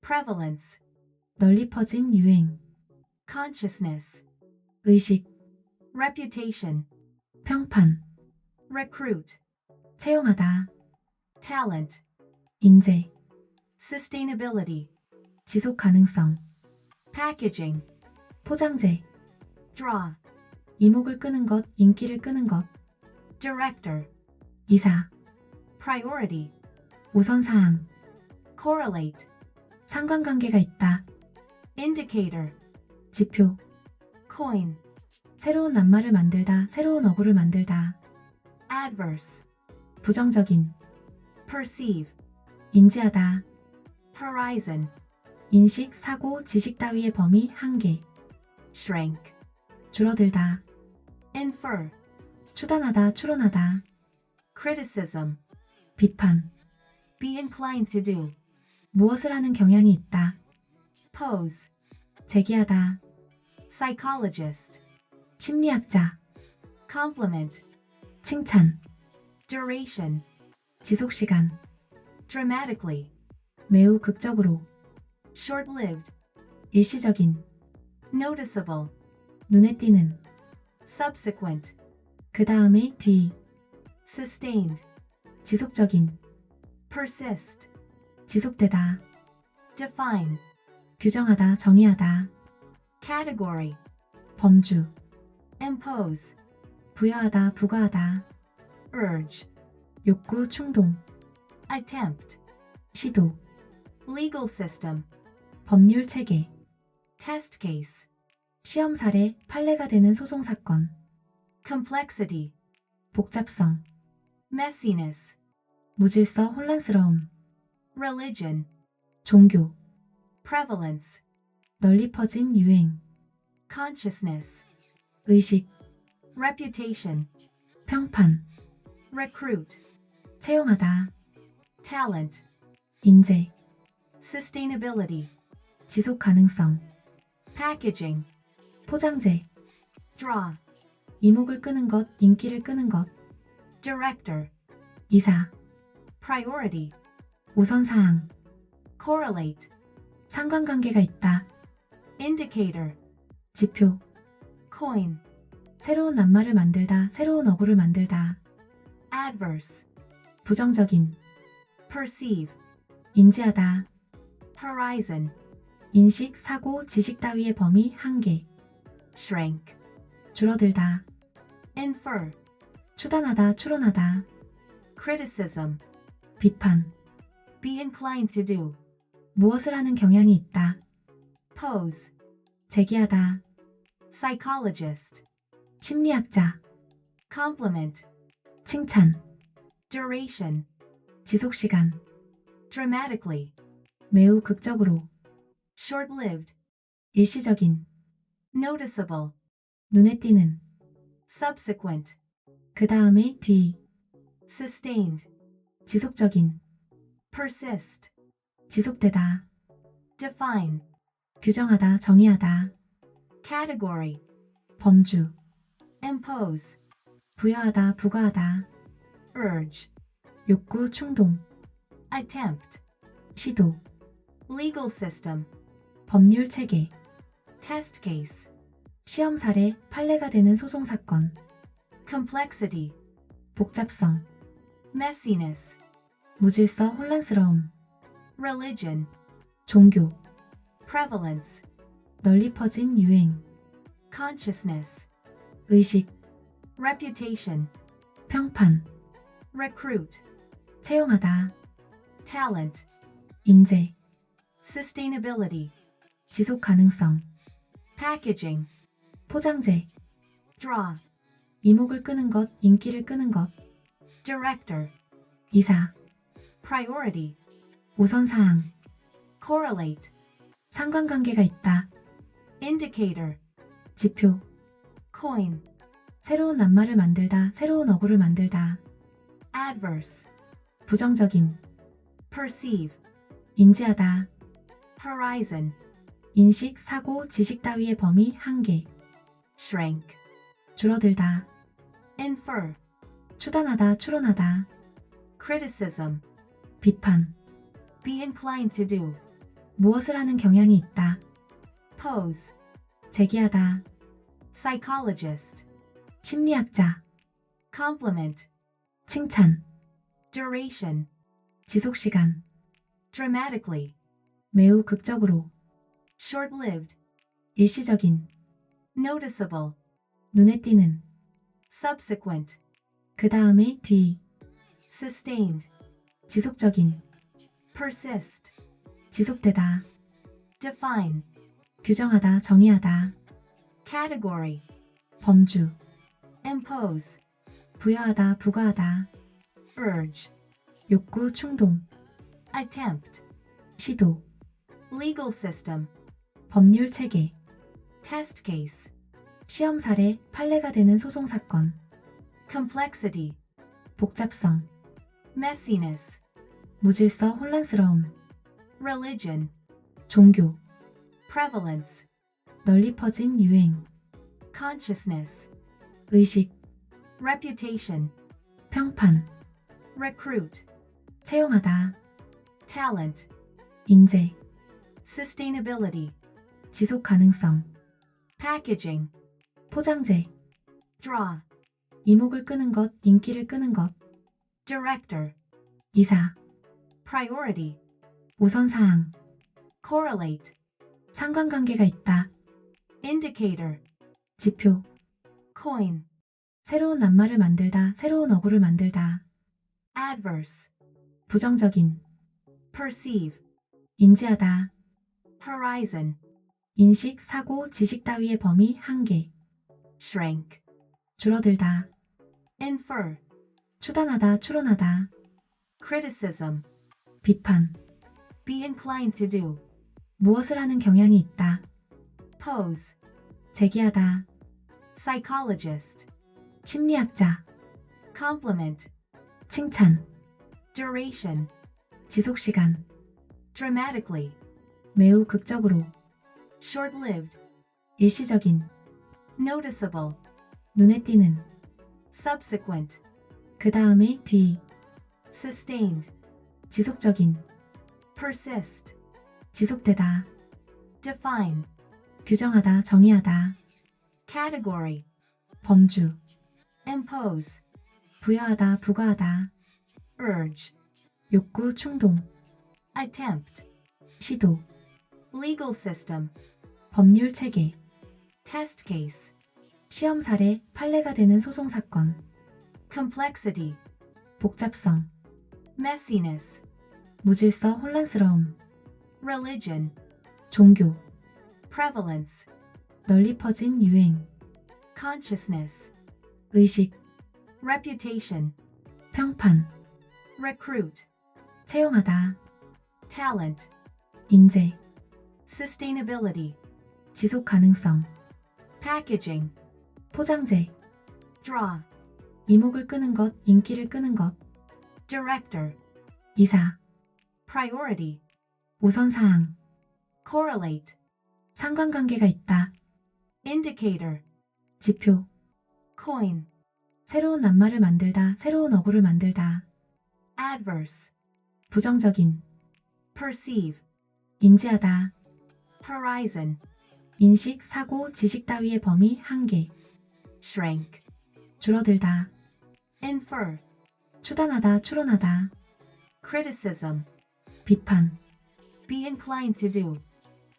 prevalence, 널리 퍼진 유행, consciousness, 의식, reputation, 평판, recruit, 채용하다, talent, 인재, sustainability, 지속 가능성, packaging, 포장재, draw, 이목을 끄는 것, 인기를 끄는 것, director, 이사, priority, 우선사항, correlate, 상관관계가 있다, indicator, 지표, coin, 새로운 낱말을 만들다, 새로운 어구를 만들다, adverse, 부정적인, perceive, 인지하다, horizon, 인식, 사고, 지식 따위의 범위, 한계, shrink, 줄어들다, infer, 추단하다, 추론하다, criticism, 비판, be inclined to do, 무엇을 하는 경향이 있다, pose, 제기하다, psychologist, 심리학자, compliment, 칭찬, duration, 지속시간, dramatically, 매우 극적으로, short-lived, 일시적인, noticeable, 눈에 띄는, subsequent, 그 다음에 뒤, sustained, 지속적인, persist, 지속되다, define, 규정하다, 정의하다, category, 범주, impose, 부여하다, 부과하다, urge, 욕구, 충동, attempt, 시도, legal system, 법률 체계, test case, 시험 사례, 판례가 되는 소송 사건, complexity, 복잡성, messiness, 무질서, 혼란스러움, religion, 종교, prevalence, 널리 퍼진 유행, consciousness, 의식, reputation, 평판, recruit, 채용하다, talent, 인재, sustainability, 지속 가능성, packaging, 포장재, draw, 이목을 끄는 것, 인기를 끄는 것, director, 이사, priority, 우선사항, correlate, 상관관계가 있다, indicator, 지표, coin, 새로운 낱말을 만들다, 새로운 어구를 만들다, adverse, 부정적인, perceive, 인지하다, horizon, 인식, 사고, 지식 따위의 범위, 한계, shrink, 줄어들다, infer, 추단하다, 추론하다, criticism, 비판, be inclined to do, 무엇을 하는 경향이 있다, pose, 제기하다, psychologist, 심리학자, compliment, 칭찬, duration, 지속시간, dramatically, 매우 극적으로, short-lived, 일시적인, noticeable, 눈에 띄는, subsequent, 그 다음에 뒤, sustained, 지속적인, persist, 지속되다, define, 규정하다, 정의하다, category, 범주, impose, 부여하다, 부과하다, urge, 욕구, 충동, attempt, 시도, legal system, 법률 체계, test case, 시험 사례, 판례가 되는 소송 사건, complexity, 복잡성, messiness, 무질서, 혼란스러움, religion, 종교, prevalence, 널리 퍼진 유행, consciousness, 의식, reputation, 평판, recruit, 채용하다, talent, 인재, sustainability, 지속 가능성, packaging, 포장재, draw, 이목을 끄는 것, 인기를 끄는 것, director, 이사, priority, 우선사항, correlate, 상관관계가 있다, indicator, 지표, coin, 새로운 낱말을 만들다, 새로운 어구를 만들다, adverse, 부정적인, perceive, 인지하다, horizon, 인식, 사고, 지식 따위의 범위, 한계, shrink, 줄어들다, infer, 추단하다, 추론하다, criticism, 비판, be inclined to do, 무엇을 하는 경향이 있다. pose, 제기하다. psychologist, 심리학자. compliment, 칭찬. duration, 지속시간. dramatically, 매우 극적으로. short-lived, 일시적인. noticeable, 눈에 띄는. subsequent, 그 다음에 뒤. sustained, 지속적인. persist, 지속되다. define, 규정하다. 정의하다. category, 범주. impose, 부여하다. 부과하다. urge, 욕구. 충동. attempt, 시도. legal system, 법률 체계. test case, 시험 사례. 판례가 되는 소송 사건. complexity, 복잡성. messiness, 무질서. 혼란스러움. religion, 종교. prevalence, 널리 퍼진 유행. consciousness, 의식. reputation, 평판. recruit, 채용하다. talent, 인재. sustainability, 지속 가능성. packaging, 포장재. draw, 이목을 끄는 것. 인기를 끄는 것. director, 이사. priority, 우선사항. correlate, 상관관계가 있다. indicator, 지표. coin, 새로운 낱말을 만들다. 새로운 어구를 만들다. adverse, 부정적인. perceive, 인지하다. horizon, 인식, 사고, 지식 따위의 범위, 한계. shrink, 줄어들다. infer, 추단하다. 추론하다. criticism, 비판. be inclined to do, 무엇을 하는 경향이 있다. pose, 제기하다. psychologist, 심리학자. compliment, 칭찬. duration, 지속시간. dramatically, 매우 극적으로. short-lived, 일시적인. noticeable, 눈에 띄는. subsequent, 그 다음에 뒤. sustained, 지속적인. persist, 지속되다, define, 규정하다, 정의하다, category, 범주, impose, 부여하다, 부과하다, urge, 욕구, 충동, attempt, 시도, legal system, 법률 체계, test case, 시험 사례, 판례가 되는 소송 사건, complexity, 복잡성, messiness, 무질서, 혼란스러움, religion, 종교, prevalence, 널리 퍼진 유행, consciousness, 의식, reputation, 평판, recruit, 채용하다, talent, 인재, sustainability, 지속 가능성, packaging, 포장재, draw, 이목을 끄는 것, 인기를 끄는 것, director, 이사, priority, 우선사항, correlate, 상관관계가 있다, indicator, 지표, coin, 새로운 낱말을 만들다, 새로운 어구를 만들다, adverse, 부정적인, perceive, 인지하다, horizon, 인식, 사고, 지식 따위의 범위, 한계, shrink, 줄어들다, infer, 추단하다, 추론하다, criticism, 비판, be inclined to do,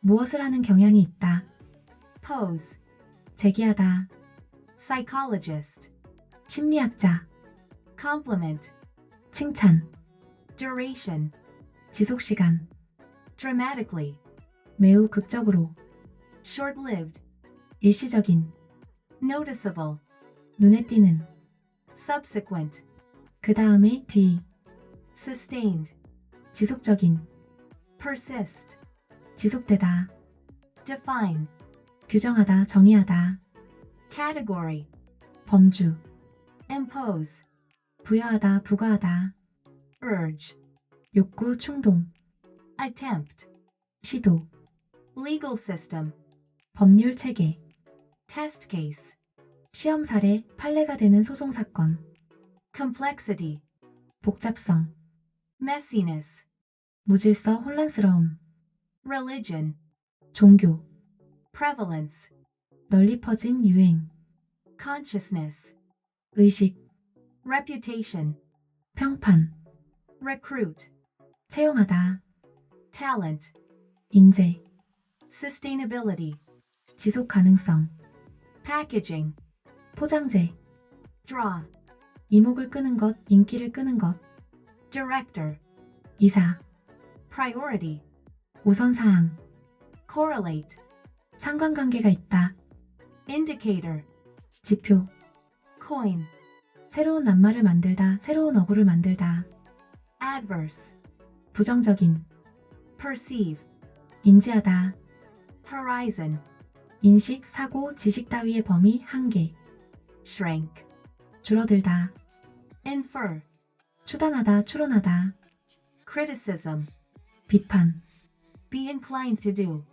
무엇을 하는 경향이 있다, pose, 제기하다, psychologist, 심리학자, compliment, 칭찬, duration, 지속시간, dramatically, 매우 극적으로, short-lived, 일시적인, noticeable, 눈에 띄는, subsequent, 그 다음에 뒤, sustained, 지속적인, persist, 지속되다, define, 규정하다, 정의하다, category, 범주, impose, 부여하다, 부과하다, urge, 욕구, 충동, attempt, 시도, legal system, 법률 체계, test case, 시험 사례, 판례가 되는 소송 사건, complexity, 복잡성, messiness, 무질서, 혼란스러움, religion, 종교, prevalence, 널리 퍼진 유행, consciousness, 의식, reputation, 평판, recruit, 채용하다, talent, 인재, sustainability, 지속 가능성, packaging, 포장재, draw, 이목을 끄는 것, 인기를 끄는 것, director, 이사, priority, 우선사항, correlate, 상관관계가 있다, indicator, 지표, coin, 새로운 낱말을 만들다, 새로운 어구를 만들다, adverse, 부정적인, perceive, 인지하다, horizon, 인식, 사고, 지식 따위의 범위, 한계, shrink, 줄어들다, infer, 추단하다, 추론하다, criticism, 비판, be inclined to do,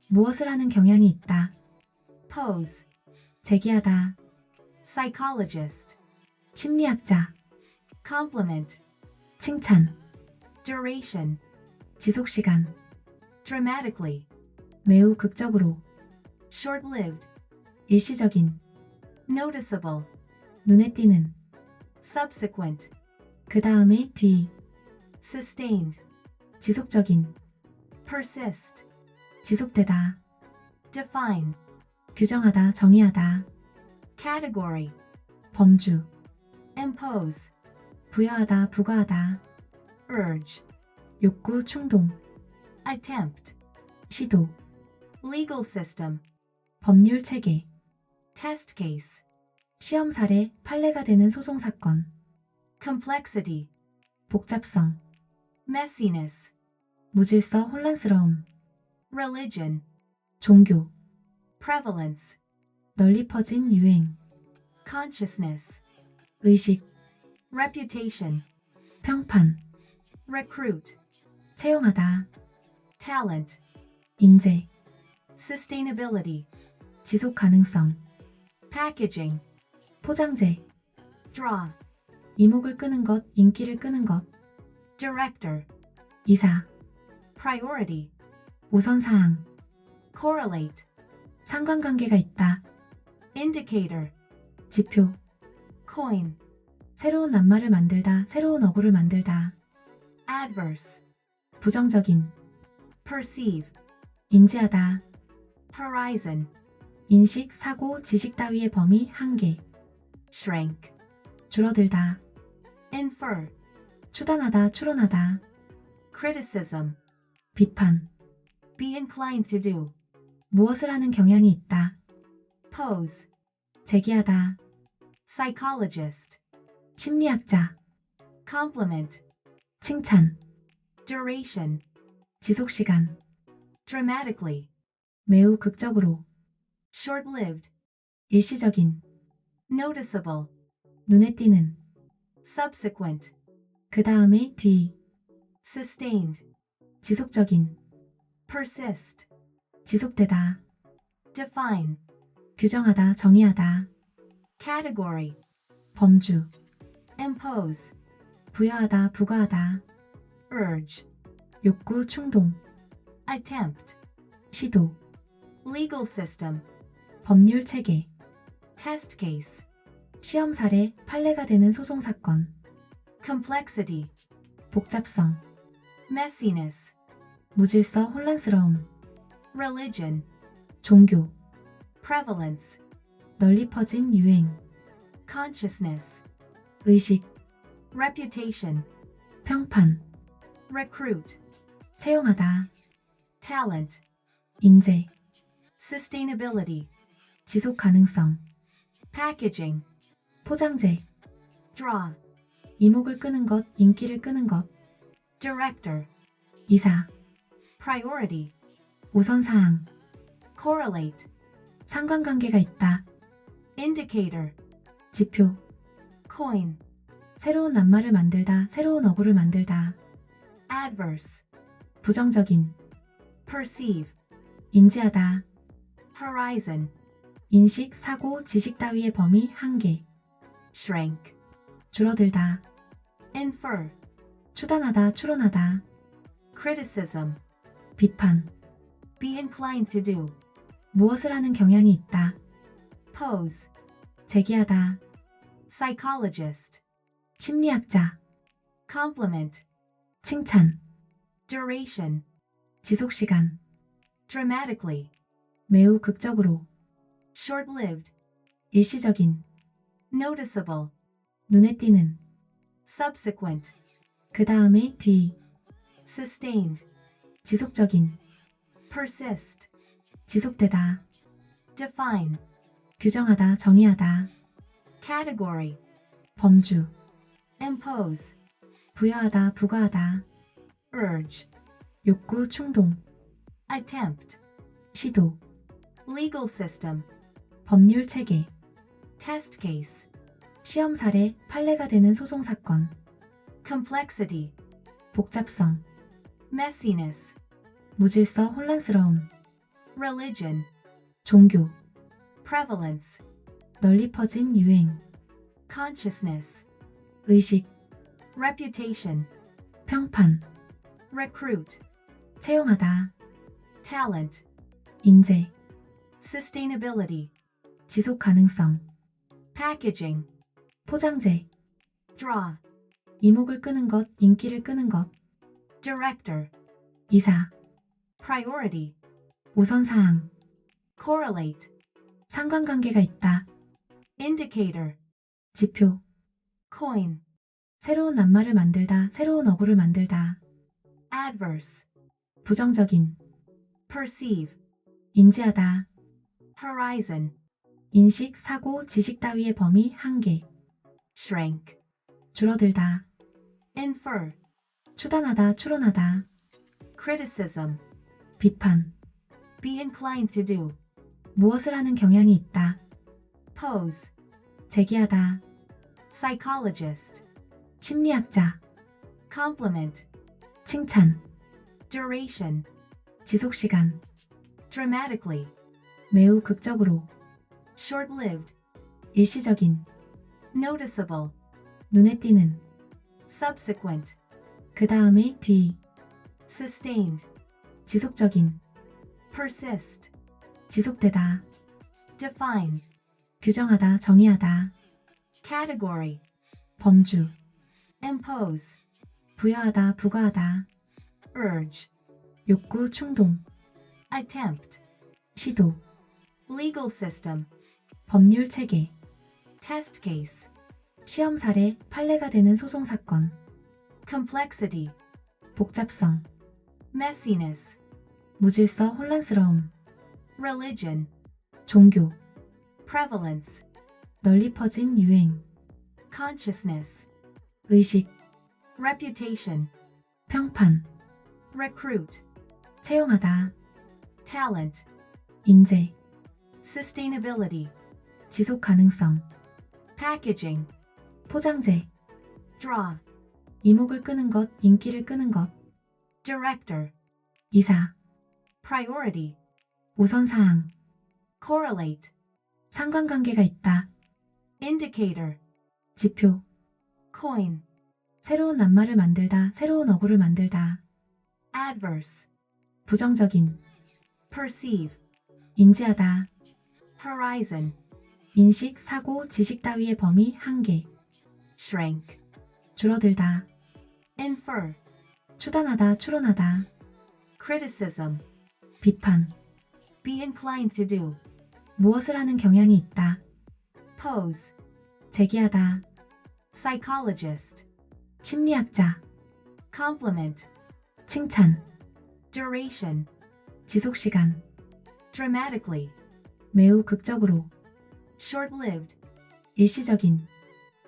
무엇을 하는 경향이 있다, pose, 제기하다, psychologist, 심리학자, compliment, 칭찬, duration, 지속시간, dramatically, 매우 극적으로, short-lived, 일시적인, noticeable, 눈에 띄는, subsequent, 그 다음에 뒤, sustained, 지속적인, persist, 지속되다, define, 규정하다, 정의하다, category, 범주, impose, 부여하다, 부과하다, urge, 욕구, 충동, attempt, 시도, legal system, 법률 체계, test case, 시험 사례, 판례가 되는 소송 사건, complexity, 복잡성, messiness, 무질서, 혼란스러움, religion, 종교, prevalence, 널리 퍼진 유행, consciousness, 의식, reputation, 평판, recruit, 채용하다, talent, 인재, sustainability, 지속 가능성, packaging, 포장재, draw, 이목을 끄는 것, 인기를 끄는 것, director, 이사, priority, 우선사항, correlate, 상관관계가 있다, indicator, 지표, coin, 새로운 낱말을 만들다, 새로운 어구를 만들다, adverse, 부정적인, perceive, 인지하다, horizon, 인식, 사고, 지식 따위의 범위, 한계, shrink, 줄어들다, infer, 추단하다, 추론하다, criticism, 비판, be inclined to do, 무엇을 하는 경향이 있다, pose, 제기하다, psychologist, 심리학자, compliment, 칭찬, duration, 지속시간, dramatically, 매우 극적으로, short-lived, 일시적인, noticeable, 눈에 띄는, subsequent, 그 다음에 뒤, sustained, 지속적인, persist, 지속되다, define, 규정하다, 정의하다, category, 범주, impose, 부여하다, 부과하다, urge, 욕구, 충동, attempt, 시도, legal system, 법률 체계, test case, 시험 사례, 판례가 되는 소송 사건, complexity, 복잡성, messiness, 무질서, 혼란스러움, religion, 종교, prevalence, 널리 퍼진 유행, consciousness, 의식, reputation, 평판, recruit, 채용하다, talent, 인재, sustainability, 지속 가능성, packaging, 포장재, draw, 이목을 끄는 것, 인기를 끄는 것, director, 이사, priority, 우선사항, correlate, 상관관계가 있다, indicator, 지표, coin, 새로운 낱말을 만들다, 새로운 어구를 만들다, adverse, 부정적인, perceive, 인지하다, horizon, 인식, 사고, 지식 따위의 범위, 한계, shrink, 줄어들다, infer, 추단하다, 추론하다, criticism, 비판, Be inclined to do. 무엇을 하는 경향이 있다. Pose. 제기하다. Psychologist. 심리학자. Compliment. 칭찬. Duration. 지속시간. Dramatically. 매우 극적으로. Short-lived. 일시적인. Noticeable. 눈에 띄는. Subsequent. 그 다음에 뒤. Sustained. 지속적인. Persist. 지속되다. Define. 규정하다. 정의하다. Category. 범주. Impose. 부여하다. 부과하다. Urge. 욕구. 충동. Attempt. 시도. Legal system. 법률 체계. Test case. 시험 사례. 판례가 되는 소송 사건. Complexity. 복잡성. Messiness. 무질서. 혼란스러움. Religion. 종교. Prevalence. 널리 퍼진 유행. Consciousness. 의식. Reputation. 평판. Recruit. 채용하다. Talent. 인재. Sustainability. 지속 가능성. Packaging. 포장재. Draw. 이목을 끄는 것. 인기를 끄는 것. Director. 이사. Priority. 우선사항. Correlate. 상관관계가 있다. Indicator. 지표. Coin. 새로운 낱말을 만들다. 새로운 어구를 만들다. Adverse. 부정적인. Perceive. 인지하다. Horizon. 인식, 사고, 지식 따위의 범위, 한계. Shrink. 줄어들다. Infer. 추단하다. 추론하다. Criticism. 비판. Be inclined to do. 무엇을 하는 경향이 있다. Pose. 제기하다. Psychologist. 심리학자. Compliment. 칭찬. Duration. 지속시간. Dramatically. 매우 극적으로. Short-lived. 일시적인. Noticeable. 눈에 띄는. Subsequent. 그 다음에 뒤. Sustained. 지속적인. Persist. 지속되다, define, 규정하다, 정의하다, category, 범주, impose, 부여하다, 부과하다, urge, 욕구, 충동, attempt, 시도, legal system, 법률 체계, test case, 시험 사례, 판례가 되는 소송 사건, complexity, 복잡성, messiness, 무질서, 혼란스러움, religion, 종교, prevalence, 널리 퍼진 유행, consciousness, 의식, reputation, 평판, recruit, 채용하다, talent, 인재, sustainability, 지속 가능성, packaging, 포장재, draw, 이목을 끄는 것, 인기를 끄는 것, director, 이사, priority, 우선사항, correlate, 상관관계가 있다, indicator, 지표, coin, 새로운 낱말을 만들다, 새로운 어구를 만들다, adverse, 부정적인, perceive, 인지하다, horizon, 인식, 사고, 지식 따위의 범위, 한계, shrink, 줄어들다, infer, 추단하다, 추론하다, criticism, 비판, be inclined to do, 무엇을 하는 경향이 있다, pose, 제기하다, psychologist, 심리학자, compliment, 칭찬, duration, 지속시간, dramatically, 매우 극적으로, short-lived, 일시적인,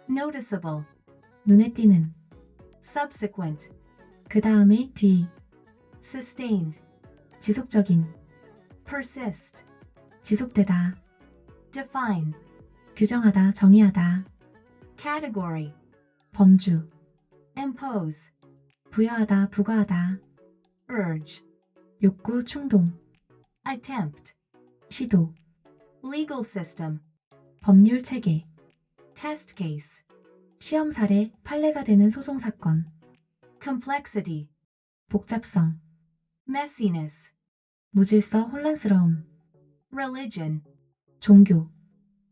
noticeable, 눈에 띄는, subsequent, 그 다음에 뒤, sustained, 지속적인, persist, 지속되다, define, 규정하다, 정의하다, category, 범주, impose, 부여하다, 부과하다, urge, 욕구, 충동, attempt, 시도, legal system, 법률 체계, test case, 시험 사례, 판례가 되는 소송 사건, complexity, 복잡성, messiness, 무질서 혼란스러움, religion, 종교,